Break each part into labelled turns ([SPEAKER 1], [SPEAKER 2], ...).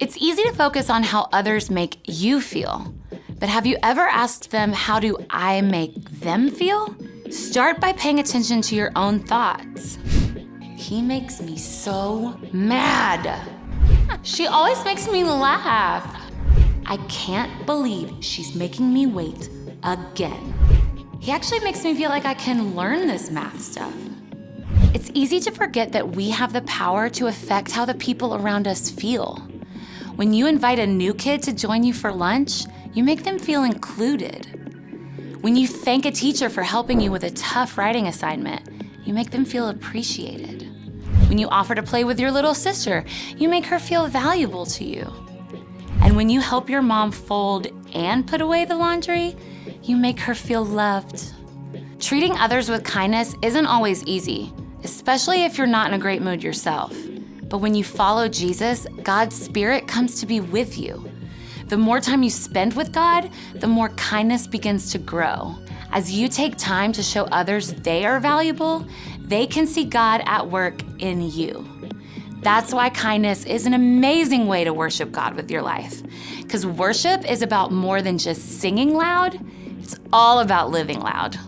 [SPEAKER 1] It's easy to focus on how others make you feel, but have you ever asked them, how do I make them feel? Start by paying attention to your own thoughts. He makes me so mad. She always makes me laugh. I can't believe she's making me wait again. He actually makes me feel like I can learn this math stuff. It's easy to forget that we have the power to affect how the people around us feel. When you invite a new kid to join you for lunch, you make them feel included. When you thank a teacher for helping you with a tough writing assignment, you make them feel appreciated. When you offer to play with your little sister, you make her feel valuable to you. And when you help your mom fold and put away the laundry, you make her feel loved. Treating others with kindness isn't always easy, especially if you're not in a great mood yourself. But when you follow Jesus, God's Spirit comes to be with you. The more time you spend with God, the more kindness begins to grow. As you take time to show others they are valuable, they can see God at work in you. That's why kindness is an amazing way to worship God with your life. Because worship is about more than just singing loud, it's all about living loud.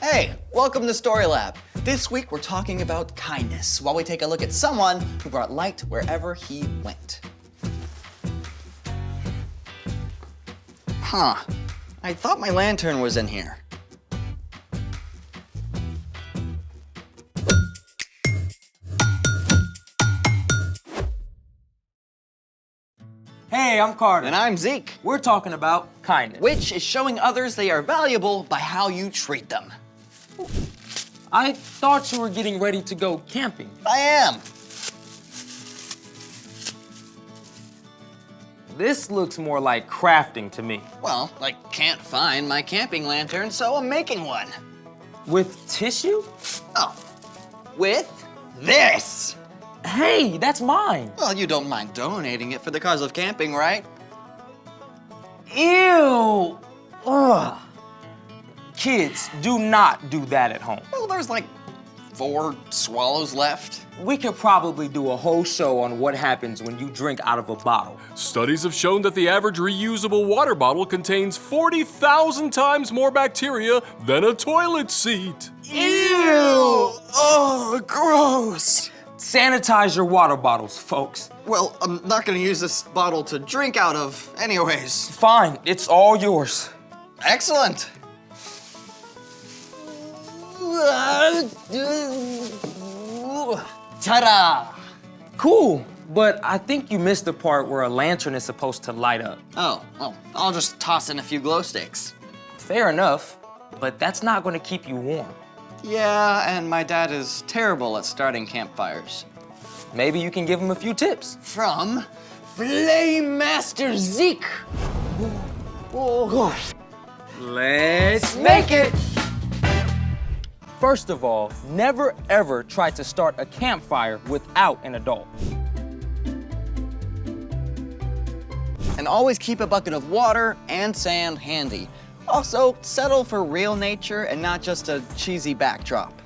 [SPEAKER 2] Hey, welcome to Story Lab. This week we're talking about kindness while we take a look at someone who brought light wherever he went. I thought my lantern was in here.
[SPEAKER 3] Hey, I'm Carter.
[SPEAKER 2] And I'm Zeke.
[SPEAKER 3] We're talking about kindness.
[SPEAKER 2] Which is showing others they are valuable by how you treat them.
[SPEAKER 3] I thought you were getting ready to go camping.
[SPEAKER 2] I am.
[SPEAKER 3] This looks more like crafting to me.
[SPEAKER 2] Well, I can't find my camping lantern, so I'm making one.
[SPEAKER 3] With tissue?
[SPEAKER 2] Oh, with this.
[SPEAKER 3] Hey, that's mine.
[SPEAKER 2] Well, you don't mind donating it for the cause of camping, right?
[SPEAKER 3] Ew. Ugh. Kids, do not do that at home.
[SPEAKER 2] Well, there's like 4 swallows left.
[SPEAKER 3] We could probably do a whole show on what happens when you drink out of a bottle.
[SPEAKER 4] Studies have shown that the average reusable water bottle contains 40,000 times more bacteria than a toilet seat.
[SPEAKER 2] Ew! Oh, gross!
[SPEAKER 3] Sanitize your water bottles, folks.
[SPEAKER 2] Well, I'm not gonna use this bottle to drink out of anyways.
[SPEAKER 3] Fine, it's all yours.
[SPEAKER 2] Excellent! Ta-da!
[SPEAKER 3] Cool, but I think you missed the part where a lantern is supposed to light up.
[SPEAKER 2] Oh, well, I'll just toss in a few glow sticks.
[SPEAKER 3] Fair enough, but that's not gonna keep you warm.
[SPEAKER 2] Yeah, and my dad is terrible at starting campfires.
[SPEAKER 3] Maybe you can give him a few tips.
[SPEAKER 2] From Flame Master Zeke. Oh, gosh.
[SPEAKER 3] Let's make it! First of all, never ever try to start a campfire without an adult.
[SPEAKER 2] And always keep a bucket of water and sand handy. Also, settle for real nature and not just a cheesy backdrop.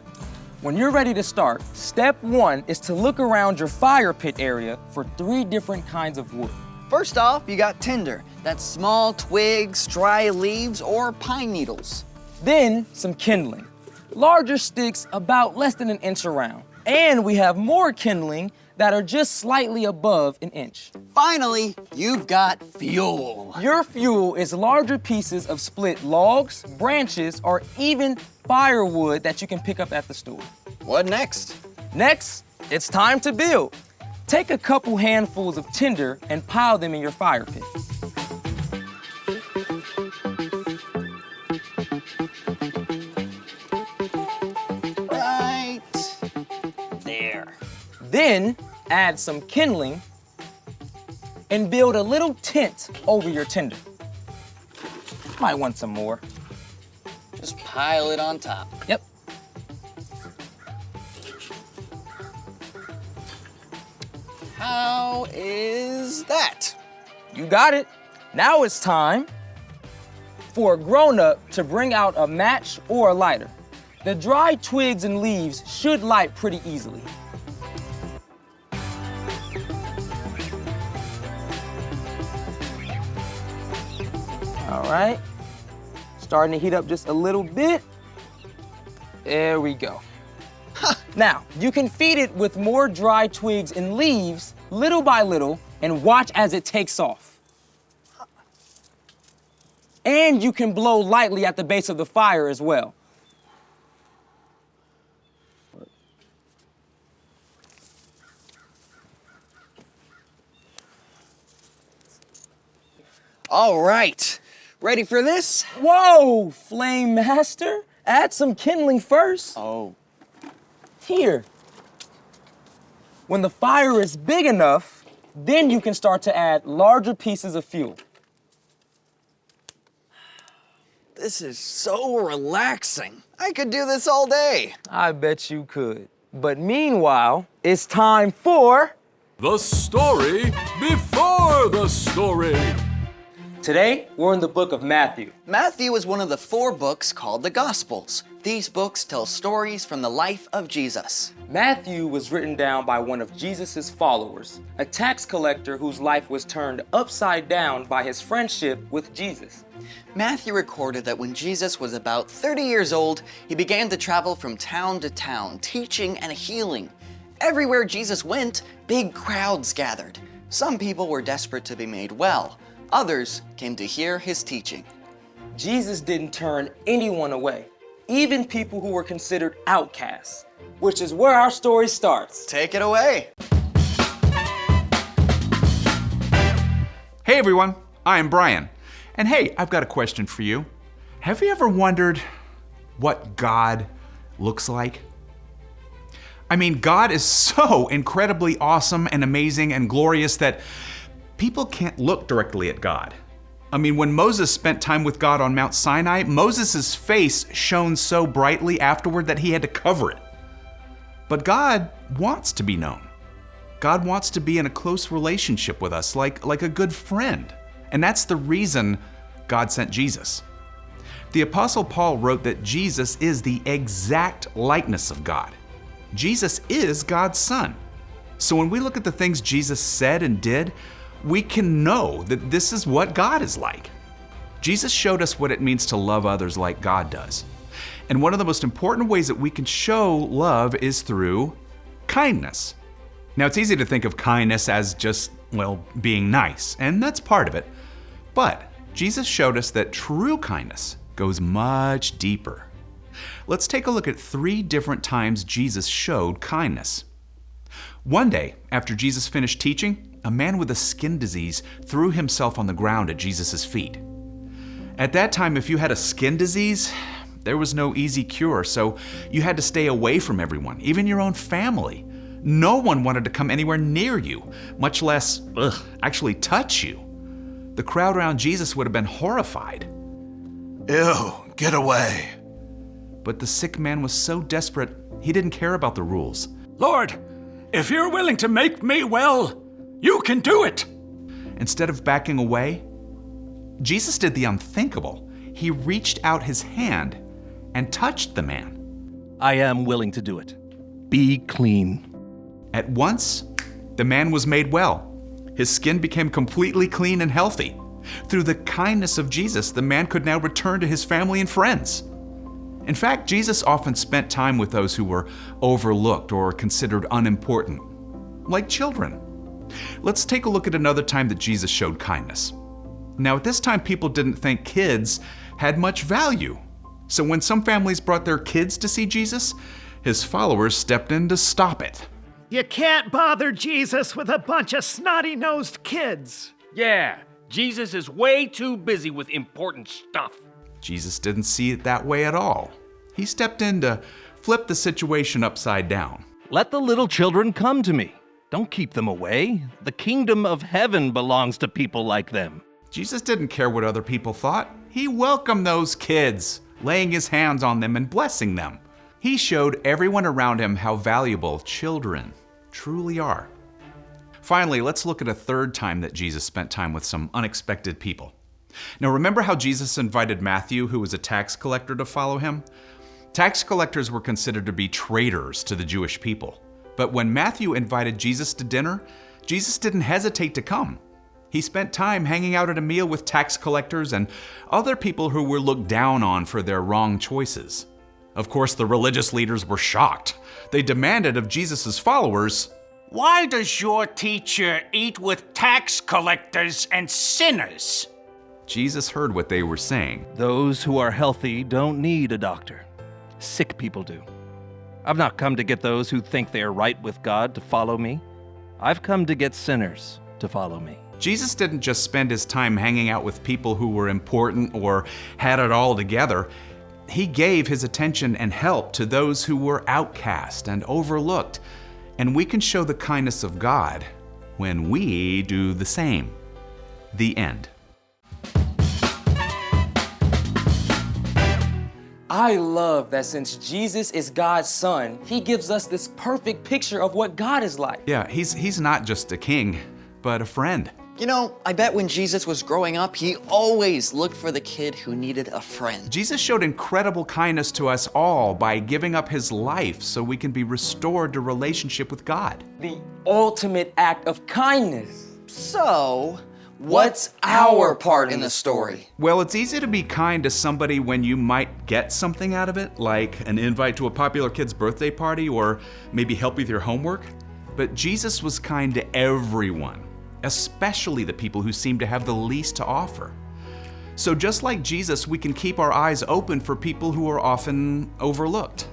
[SPEAKER 3] When you're ready to start, step 1 is to look around your fire pit area for 3 different kinds of wood.
[SPEAKER 2] First off, you got tinder. That's small twigs, dry leaves, or pine needles.
[SPEAKER 3] Then some kindling. Larger sticks about less than an inch around. And we have more kindling that are just slightly above an inch.
[SPEAKER 2] Finally, you've got fuel.
[SPEAKER 3] Your fuel is larger pieces of split logs, branches, or even firewood that you can pick up at the store.
[SPEAKER 2] What next?
[SPEAKER 3] Next, it's time to build. Take a couple handfuls of tinder and pile them in your fire pit.
[SPEAKER 2] Right there.
[SPEAKER 3] Then add some kindling and build a little tent over your tinder. Might want some more.
[SPEAKER 2] Just pile it on top.
[SPEAKER 3] Yep.
[SPEAKER 2] How is that?
[SPEAKER 3] You got it. Now it's time for a grown-up to bring out a match or a lighter. The dry twigs and leaves should light pretty easily. All right. Starting to heat up just a little bit. There we go. Now, you can feed it with more dry twigs and leaves, little by little, and watch as it takes off. And you can blow lightly at the base of the fire as well.
[SPEAKER 2] All right. Ready for this?
[SPEAKER 3] Whoa, Flame Master. Add some kindling first.
[SPEAKER 2] Oh.
[SPEAKER 3] Here. When the fire is big enough, then you can start to add larger pieces of fuel.
[SPEAKER 2] This is so relaxing. I could do this all day.
[SPEAKER 3] I bet you could. But meanwhile, it's time for...
[SPEAKER 4] The story before the story.
[SPEAKER 3] Today, we're in the book of Matthew.
[SPEAKER 2] Matthew is one of the 4 books called the Gospels. These books tell stories from the life of Jesus.
[SPEAKER 3] Matthew was written down by one of Jesus' followers, a tax collector whose life was turned upside down by his friendship with Jesus.
[SPEAKER 2] Matthew recorded that when Jesus was about 30 years old, he began to travel from town to town, teaching and healing. Everywhere Jesus went, big crowds gathered. Some people were desperate to be made well. Others came to hear his teaching.
[SPEAKER 3] Jesus didn't turn anyone away, even people who were considered outcasts, which is where our story starts.
[SPEAKER 2] Take it away.
[SPEAKER 5] Hey everyone, I'm Brian. And hey, I've got a question for you. Have you ever wondered what God looks like? I mean, God is so incredibly awesome and amazing and glorious that people can't look directly at God. I mean, when Moses spent time with God on Mount Sinai, Moses' face shone so brightly afterward that he had to cover it. But God wants to be known. God wants to be in a close relationship with us, like a good friend. And that's the reason God sent Jesus. The Apostle Paul wrote that Jesus is the exact likeness of God. Jesus is God's Son. So when we look at the things Jesus said and did, we can know that this is what God is like. Jesus showed us what it means to love others like God does. And one of the most important ways that we can show love is through kindness. Now, it's easy to think of kindness as just, well, being nice, and that's part of it. But Jesus showed us that true kindness goes much deeper. Let's take a look at 3 different times Jesus showed kindness. One day, after Jesus finished teaching, a man with a skin disease threw himself on the ground at Jesus' feet. At that time, if you had a skin disease, there was no easy cure, so you had to stay away from everyone, even your own family. No one wanted to come anywhere near you, much less, actually touch you. The crowd around Jesus would have been horrified.
[SPEAKER 6] Ew, get away.
[SPEAKER 5] But the sick man was so desperate, he didn't care about the rules.
[SPEAKER 6] Lord, if you're willing to make me well, you can do it.
[SPEAKER 5] Instead of backing away, Jesus did the unthinkable. He reached out his hand and touched the man.
[SPEAKER 7] I am willing to do it. Be clean.
[SPEAKER 5] At once, the man was made well. His skin became completely clean and healthy. Through the kindness of Jesus, the man could now return to his family and friends. In fact, Jesus often spent time with those who were overlooked or considered unimportant, like children. Let's take a look at another time that Jesus showed kindness. Now, at this time, people didn't think kids had much value. So when some families brought their kids to see Jesus, his followers stepped in to stop it.
[SPEAKER 8] You can't bother Jesus with a bunch of snotty-nosed kids.
[SPEAKER 9] Yeah, Jesus is way too busy with important stuff.
[SPEAKER 5] Jesus didn't see it that way at all. He stepped in to flip the situation upside down.
[SPEAKER 7] Let the little children come to me. Don't keep them away. The kingdom of heaven belongs to people like them.
[SPEAKER 5] Jesus didn't care what other people thought. He welcomed those kids, laying his hands on them and blessing them. He showed everyone around him how valuable children truly are. Finally, let's look at a third time that Jesus spent time with some unexpected people. Now, remember how Jesus invited Matthew, who was a tax collector, to follow him? Tax collectors were considered to be traitors to the Jewish people. But when Matthew invited Jesus to dinner, Jesus didn't hesitate to come. He spent time hanging out at a meal with tax collectors and other people who were looked down on for their wrong choices. Of course, the religious leaders were shocked. They demanded of Jesus' followers,
[SPEAKER 10] "Why does your teacher eat with tax collectors and sinners?"
[SPEAKER 5] Jesus heard what they were saying.
[SPEAKER 7] Those who are healthy don't need a doctor. Sick people do. I've not come to get those who think they are right with God to follow me. I've come to get sinners to follow me.
[SPEAKER 5] Jesus didn't just spend his time hanging out with people who were important or had it all together. He gave his attention and help to those who were outcast and overlooked. And we can show the kindness of God when we do the same. The end.
[SPEAKER 3] I love that since Jesus is God's Son, he gives us this perfect picture of what God is like.
[SPEAKER 5] Yeah, he's not just a king, but a friend.
[SPEAKER 2] You know, I bet when Jesus was growing up, he always looked for the kid who needed a friend.
[SPEAKER 5] Jesus showed incredible kindness to us all by giving up his life so we can be restored to relationship with God.
[SPEAKER 3] The ultimate act of kindness.
[SPEAKER 2] So, what's our part in the story?
[SPEAKER 5] Well, it's easy to be kind to somebody when you might get something out of it, like an invite to a popular kid's birthday party or maybe help with your homework. But Jesus was kind to everyone, especially the people who seem to have the least to offer. So just like Jesus, we can keep our eyes open for people who are often overlooked.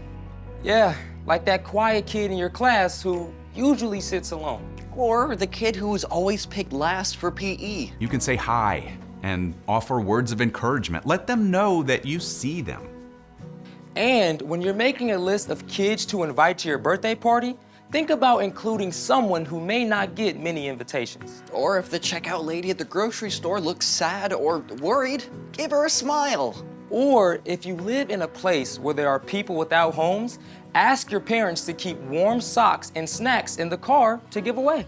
[SPEAKER 3] Yeah, like that quiet kid in your class who usually sits alone.
[SPEAKER 2] Or the kid who was always picked last for PE.
[SPEAKER 5] You can say hi and offer words of encouragement. Let them know that you see them.
[SPEAKER 3] And when you're making a list of kids to invite to your birthday party, think about including someone who may not get many invitations.
[SPEAKER 2] Or if the checkout lady at the grocery store looks sad or worried, give her a smile.
[SPEAKER 3] Or if you live in a place where there are people without homes, ask your parents to keep warm socks and snacks in the car to give away.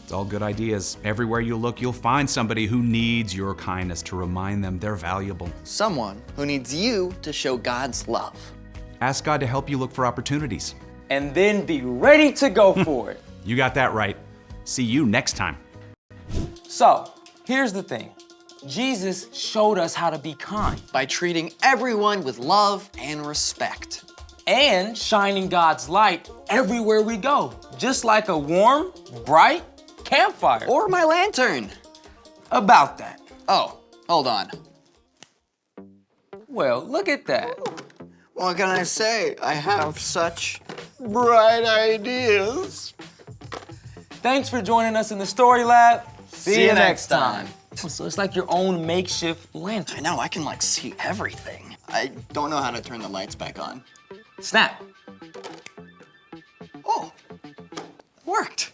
[SPEAKER 5] It's all good ideas. Everywhere you look, you'll find somebody who needs your kindness to remind them they're valuable.
[SPEAKER 2] Someone who needs you to show God's love.
[SPEAKER 5] Ask God to help you look for opportunities.
[SPEAKER 3] And then be ready to go for it.
[SPEAKER 5] You got that right. See you next time.
[SPEAKER 3] So, here's the thing. Jesus showed us how to be kind
[SPEAKER 2] By treating everyone with love and respect.
[SPEAKER 3] and shining God's light everywhere we go, just like a warm, bright campfire.
[SPEAKER 2] Or my lantern.
[SPEAKER 3] About that.
[SPEAKER 2] Oh, hold on.
[SPEAKER 3] Well, look at that.
[SPEAKER 2] What can I say? I have such bright ideas.
[SPEAKER 3] Thanks for joining us in the Story Lab.
[SPEAKER 2] See you next time.
[SPEAKER 3] So it's like your own makeshift lantern.
[SPEAKER 2] I know, I can like see everything. I don't know how to turn the lights back on.
[SPEAKER 3] Snap.
[SPEAKER 2] Oh, worked.